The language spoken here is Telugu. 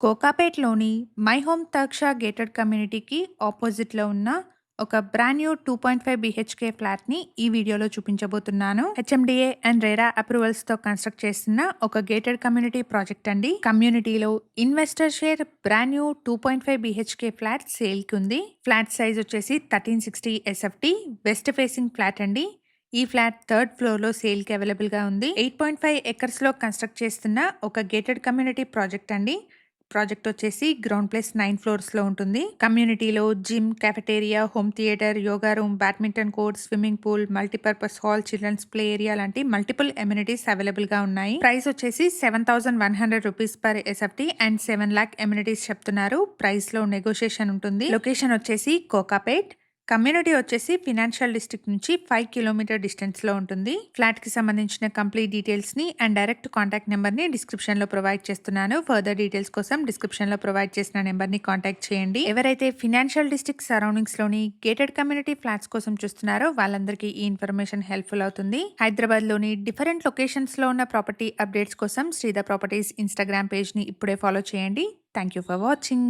కోకాపేట్‌లోని మై హోమ్ తక్ష గేటెడ్ కమ్యూనిటీకి ఆపోజిట్‌లో ఉన్న ఒక బ్రాండ్ న్యూ 2.5 బీహెచ్‌కే ఫ్లాట్‌ని ఈ వీడియోలో చూపించబోతున్నాను. హెచ్ఎండిఏ అండ్ రెరా అప్రూవల్స్‌తో కన్‌స్ట్రక్ట్ చేస్తున్న ఒక గేటెడ్ కమ్యూనిటీ ప్రాజెక్ట్ అండి. కమ్యూనిటీలో investor share brand new 2.5 BHK flat సేల్‌కి ఉంది. ఫ్లాట్ సైజ్ వచ్చేసి 1360 ఎస్ఎఫ్టీ వెస్ట్ ఫేసింగ్ ఫ్లాట్ అండి. ఈ ఫ్లాట్ థర్డ్ ఫ్లోర్‌లో సేల్‌కి అవైలబుల్‌గా ఉంది. 8.5 ఎకర్స్‌లో కన్‌స్ట్రక్ట్ చేస్తున్న ఒక గేటెడ్ కమ్యూనిటీ ప్రాజెక్ట్ అండి. ప్రాజెక్ట్ వచ్చేసి గ్రౌండ్ ప్లస్ 9 ఫ్లోర్స్‌లో ఉంటుంది. కమ్యూనిటీలో gym, cafeteria, home theatre, yoga room, badminton court, swimming pool, multipurpose hall, children's play area లాంటి మల్టిపుల్ ఎమ్యూనిటీస్ అవైలబుల్‌గా ఉన్నాయి. ప్రైస్ వచ్చేసి 7,100 rupees per SFT and 7 lakh amenities చెప్తున్నారు. ప్రైస్‌లో నెగోషియేషన్ ఉంటుంది. లొకేషన్ వచ్చేసి కోకాపేట్. కమ్యూనిటీ వచ్చేసి ఫినాన్షియల్ డిస్ట్రిక్ట్ నుంచి 5 కిలోమీటర్ డిస్టెన్స్ లో ఉంటుంది. ఫ్లాట్ కి సంబంధించిన కంప్లీట్ డీటెయిల్స్ ని అండ్ డైరెక్ట్ కాంటాక్ట్ నెంబర్ ని డిస్క్రిప్షన్ లో ప్రొవైడ్ చేస్తున్నాను. ఫర్దర్ డీటెయిల్స్ కోసం డిస్క్రిప్షన్ లో ప్రొవైడ్ చేసిన నెంబర్ ని కాంటాక్ట్ చేయండి. ఎవరైతే ఫినాన్షియల్ డిస్ట్రిక్ట్ సరౌండింగ్స్ లోని గేటెడ్ కమ్యూనిటీ ఫ్లాట్స్ కోసం చూస్తున్నారో వాళ్ళందరికీ ఈ ఇన్ఫర్మేషన్ హెల్ప్ఫుల్ అవుతుంది. హైదరాబాద్ లోని డిఫరెంట్ లొకేషన్స్ లో ఉన్న ప్రాపర్టీ అప్డేట్స్ కోసం శ్రీధర్ ప్రాపర్టీస్ ఇన్స్టాగ్రామ్ పేజ్ ని ఇప్పుడే ఫాలో చేయండి. Thank you for watching.